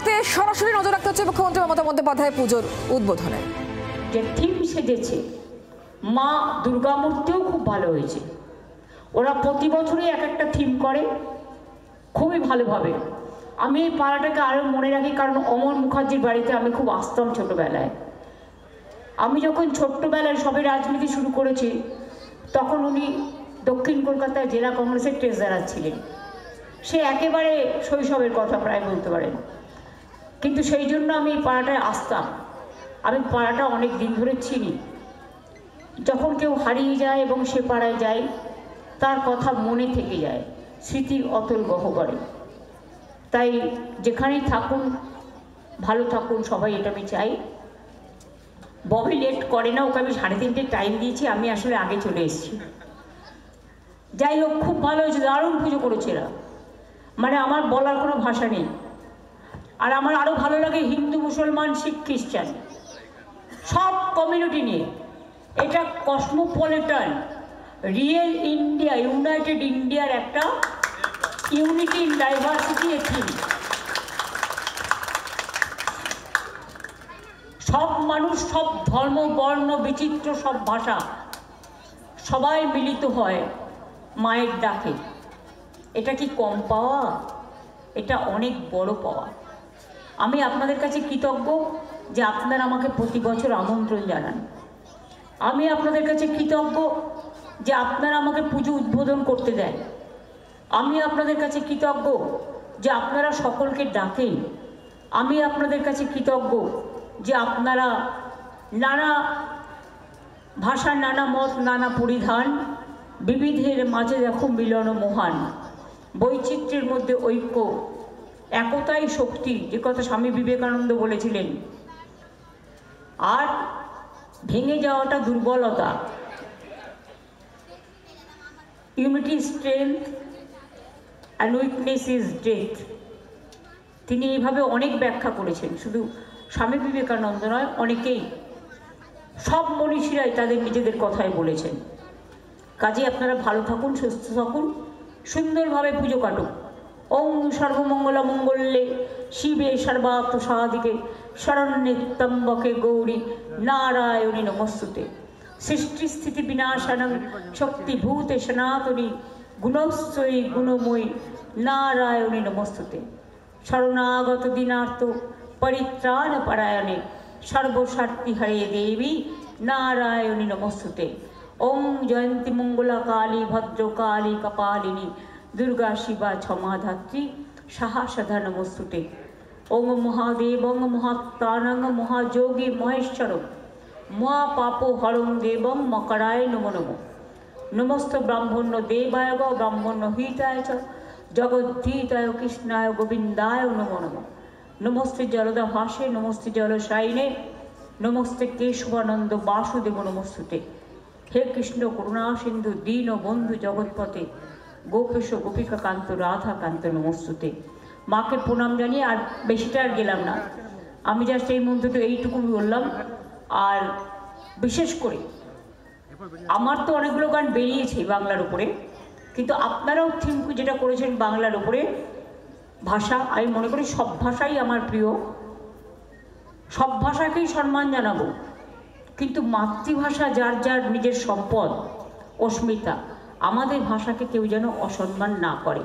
মুহূর্তে সরাসরি নজর রাখতে হচ্ছে মুখ্যমন্ত্রী মমতা বন্দ্যোপাধ্যায় পুজোর উদ্বোধনে। যে থিম সেজেছে মা দুর্গা মূর্তিও খুব ভালো হয়েছে। ওরা প্রতি বছরই এক একটা থিম করে খুবই ভালোভাবে। আমি এই পাড়াটাকে আরও মনে রাখি কারণ অমর মুখার্জির বাড়িতে আমি খুব আসতাম ছোটোবেলায়। আমি যখন ছোট্টবেলায় সবে রাজনীতি শুরু করেছি তখন উনি দক্ষিণ কলকাতায় জেলা কংগ্রেসের ট্রেজারার ছিলেন। সে একেবারে শৈশবের কথা প্রায় বলতে পারেন, কিন্তু সেই জন্য আমি এই পাড়াটায় আসতাম। আমি পাড়াটা অনেক দিন ধরে চিনি। যখন কেউ হারিয়ে যায় এবং সে পাড়ায় যায় তার কথা মনে থেকে যায়, স্মৃতির অতল গহ্বরে। তাই যেখানেই থাকুন ভালো থাকুন সবাই, এটা আমি চাই। ববি লেট করে না, ওকে আমি 3:30 টাইম দিয়েছি, আমি আসলে আগে চলে এসেছি। যাই হোক, খুব ভালো হয়েছে, দারুণ পুজো করেছে এরা, মানে আমার বলার কোনো ভাষা নেই। আর আমার আরও ভালো লাগে হিন্দু মুসলমান শিখ খ্রিস্টান সব কমিউনিটি নিয়ে। এটা কসমোপলিটন রিয়েল ইন্ডিয়া, ইউনাইটেড ইন্ডিয়ার একটা ইউনিটি ইন ডাইভার্সিটি থিম। সব মানুষ, সব ধর্ম, বর্ণ, বিচিত্র, সব ভাষা, সবাই মিলিত হয় মায়ের ডাকে। এটা কি কম পাওয়া? এটা অনেক বড় পাওয়া। আমি আপনাদের কাছে কৃতজ্ঞ যে আপনারা আমাকে প্রতি বছর আমন্ত্রণ জানান। আমি আপনাদের কাছে কৃতজ্ঞ যে আপনারা আমাকে পুজো উদ্বোধন করতে দেন। আমি আপনাদের কাছে কৃতজ্ঞ যে আপনারা সকলকে ডাকেন। আমি আপনাদের কাছে কৃতজ্ঞ যে আপনারা নানা ভাষা, নানা মত, নানা পরিধান, বিবিধের মাঝে দেখো মিলন মহান, বৈচিত্র্যের মধ্যে ঐক্য, একতাই শক্তি, যে কথা স্বামী বিবেকানন্দ বলেছিলেন। আর ভেঙে যাওয়াটা দুর্বলতা। Unity strength and weakness is death. তিনি এইভাবে অনেক ব্যাখ্যা করেছেন, শুধু স্বামী বিবেকানন্দ নয়, অনেকেই, সব মনীষীরাই তাদের নিজেদের কথাই বলেছেন। কাজে আপনারা ভালো থাকুন, সুস্থ থাকুন, সুন্দরভাবে পুজো কাটুক। ওং সর্বমঙ্গলা মঙ্গলে শিবে সর্বার্থ সাধিকে শরণ্যে ত্র্যম্বকে গৌরী নারায়ণী নমস্তুতে। সৃষ্টি স্থিতি বিনাশানং শক্তিভূতে সনাতনী গুণশ্রয়ী গুণময়ী নারায়ণী নমস্তুতে। শরণাগত দীনার্থ পরিত্রাণ পরায়ণে সর্বস্বার্থী হরে দেবী নারায়ণী নমস্তুতে। ওং জয়ন্তী মঙ্গলা কালী ভদ্রকালী কপালিনী দুর্গা শিবা ক্ষমাধাত্রী সাহসধা নমস্তুতে। ওং মহাদেবং মহাত্মানং মহাযোগী মহেশ্বরং মহাপাপ হরং দেবং মকরায় নমো নমঃ। নমস্ত ব্রাহ্মণ্য দেবায় গ ব্রাহ্মণ্য হিতায় চ জগদ্ধিতায় কৃষ্ণায় গোবিন্দায় নমো নমঃ। নমস্তে জলদা ভাসে নমস্তে জলশায়িনে নমস্তে কেশবানন্দ বাসুদেব নমস্তুতে। হে কৃষ্ণ করুণা সিন্ধু দীন বন্ধু জগৎপতে গোপেশ গোপিকা কান্ত রাধা কান্ত নমস্তুতে। মাকে প্রণাম জানিয়ে আর বেশিটা আর গেলাম না, আমি জাস্ট এই মন্ত্রটা এইটুকু বললাম। আর বিশেষ করে আমার তো অনেকগুলো গান বেরিয়েছে বাংলার উপরে, কিন্তু আপনারাও থিম যেটা করেছেন বাংলার উপরে ভাষা, আমি মনে করি সব ভাষাই আমার প্রিয়, সব ভাষাকেই সম্মান জানাবো, কিন্তু মাতৃভাষা যার যার নিজের সম্পদ, অস্মিতা, আমাদের ভাষাকে কেউ যেন অসম্মান না করে।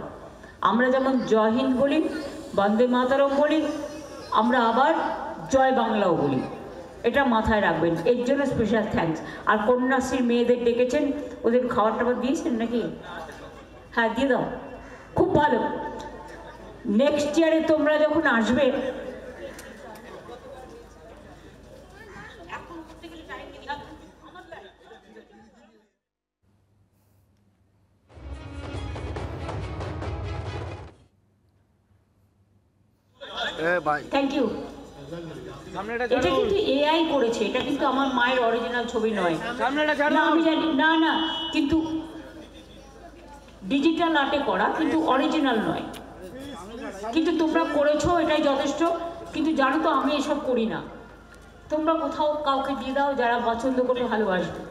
আমরা যেমন জয় হিন্দ বলি, বন্দে মাতরম বলি, আমরা আবার জয় বাংলাও বলি, এটা মাথায় রাখবেন। এর জন্য স্পেশাল থ্যাঙ্কস। আর কন্যাশ্রীর মেয়েদের ডেকেছেন, ওদের খাবার টাবার দিয়েছেন নাকি? হ্যাঁ, দিয়ে দাও, খুব ভালো। নেক্সট ইয়ারে তোমরা যখন আসবে, থ্যাংক ইউ। এটা কিন্তু এআই করেছে, এটা কিন্তু আমার মায়ের অরিজিনাল ছবি নয়। না আমি জানি, না না, কিন্তু ডিজিটাল আর্টে করা, কিন্তু অরিজিনাল নয়। কিন্তু তোমরা করেছো, এটাই যথেষ্ট। কিন্তু জানো তো আমি এসব করি না। তোমরা কোথাও কাউকে দিয়ে দাও যারা পছন্দ করে ভালোবাসবে,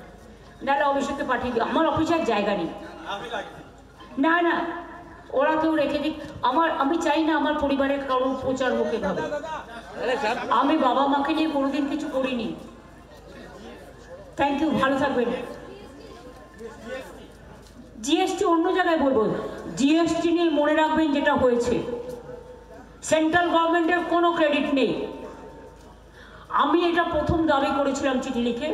নাহলে অফিসে পাঠিয়ে দিও। আমার অফিসের জায়গা নেই। না না, ওরা কেউ রেখে দিক। আমি চাই না আমার পরিবারের কারোর প্রচার হোক এভাবে। আমি বাবা মাকে নিয়ে কোনোদিন কিছু করিনি। থ্যাংক ইউ, ভালো থাকবেন। জিএসটি অন্য জায়গায় বলবো, জিএসটি নিয়ে মনে রাখবেন যেটা হয়েছে, সেন্ট্রাল গভর্নমেন্টের কোনো ক্রেডিট নেই। আমি এটা প্রথম দাবি করেছিলাম চিঠি লিখে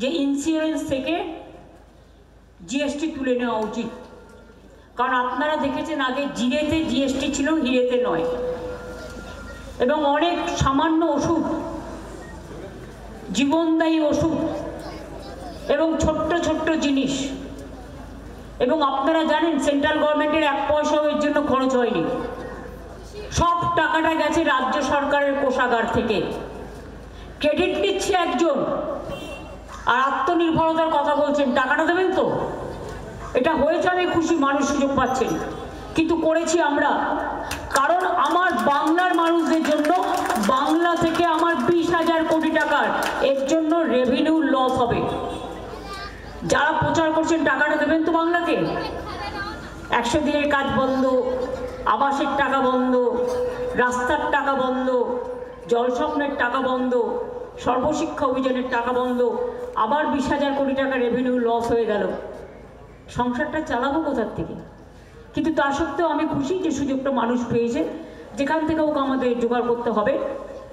যে ইন্স্যুরেন্স থেকে জিএসটি তুলে নেওয়া উচিত। কারণ আপনারা দেখেছেন আগে জিরেতে জিএসটি ছিল, হিরেতে নয়। এবং অনেক সামান্য ওষুধ, জীবনদায়ী ওষুধ এবং ছোট্ট ছোট্ট জিনিস, এবং আপনারা জানেন সেন্ট্রাল গভর্নমেন্টের 1 পয়সাও এর জন্য খরচ হয়নি। সব টাকাটা গেছে রাজ্য সরকারের কোষাগার থেকে। ক্রেডিট নিচ্ছে একজন আর আত্মনির্ভরতার কথা বলছেন, টাকাটা দেবেন তো? এটা হয়েছে, আমি খুশি, মানুষ সুযোগ পাচ্ছেন, কিন্তু করেছি আমরা। কারণ আমার বাংলার মানুষদের জন্য বাংলা থেকে আমার 20,000 কোটি টাকার এর জন্য রেভিনিউ লস হবে। যারা প্রচার করছেন টাকাটা দেবেন তো বাংলাকে? 100 দিনের কাজ বন্ধ, আবাসের টাকা বন্ধ, রাস্তার টাকা বন্ধ, জলস্বপ্নের টাকা বন্ধ, সর্বশিক্ষা অভিযানের টাকা বন্ধ, আবার 20,000 কোটি টাকা রেভিনিউ লস হয়ে গেল। সংসারটা চালাবো কোথার থেকে? কিন্তু তা সত্ত্বেও আমি খুশি যে সুযোগটা মানুষ পেয়েছে, যেখান থেকে ওকে আমাদের জোগাড় করতে হবে,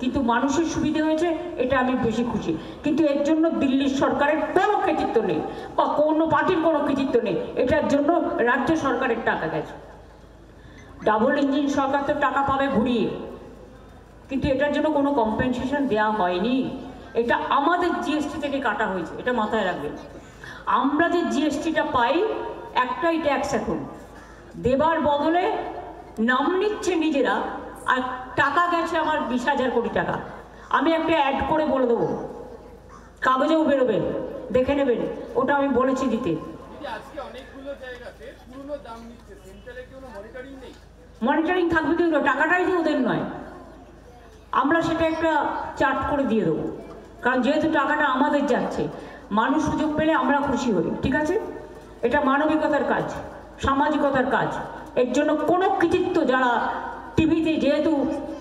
কিন্তু মানুষের সুবিধে হয়েছে, এটা আমি বেশি খুশি। কিন্তু এর জন্য দিল্লির সরকারের কোনো কৃতিত্ব নেই বা কোনো পার্টির কোনো কৃতিত্ব নেই, এটার জন্য রাজ্য সরকারের টাকা গেছে। ডাবল ইঞ্জিন সরকার তো টাকা পাবে ঘুরিয়ে, কিন্তু এটার জন্য কোনো কম্পেনসেশন দেওয়া হয়নি। এটা আমাদের জিএসটি থেকে কাটা হয়েছে, এটা মাথায় রাখবেন। আমরা যে জিএসটিটা পাই একটাই ট্যাক্স, এখন দেবার বদলে নাম নিচ্ছে নিজেরা, আর টাকা গেছে আমার 20,000 কোটি টাকা। আমি একটা অ্যাড করে বলে দেবো, কাগজেও বেরোবে, দেখে নেবেন, ওটা আমি বলেছি দিতে। মনিটরিং থাকবে কিন্তু টাকাটাই যে ওদের নয়, আমরা সেটা একটা চার্ট করে দিয়ে দেবো। কারণ যেহেতু টাকাটা আমাদের যাচ্ছে, মানুষ সুযোগ পেলে আমরা খুশি হই, ঠিক আছে? এটা মানবিকতার কাজ, সামাজিকতার কাজ। এর জন্য কোনো কৃতিত্ব, যারা টিভিতে, যেহেতু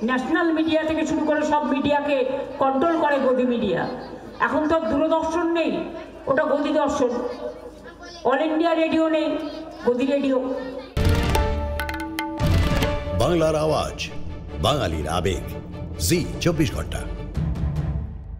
ন্যাশনাল মিডিয়া থেকে শুরু করে সব মিডিয়াকে কন্ট্রোল করে গদি মিডিয়া, এখন তো দূরদর্শন নেই, ওটা গদি দর্শন। অল ইন্ডিয়া রেডিও নেই, গদি রেডিও। বাংলার আওয়াজ, বাঙালির আবেগ, জি 24 ঘন্টা।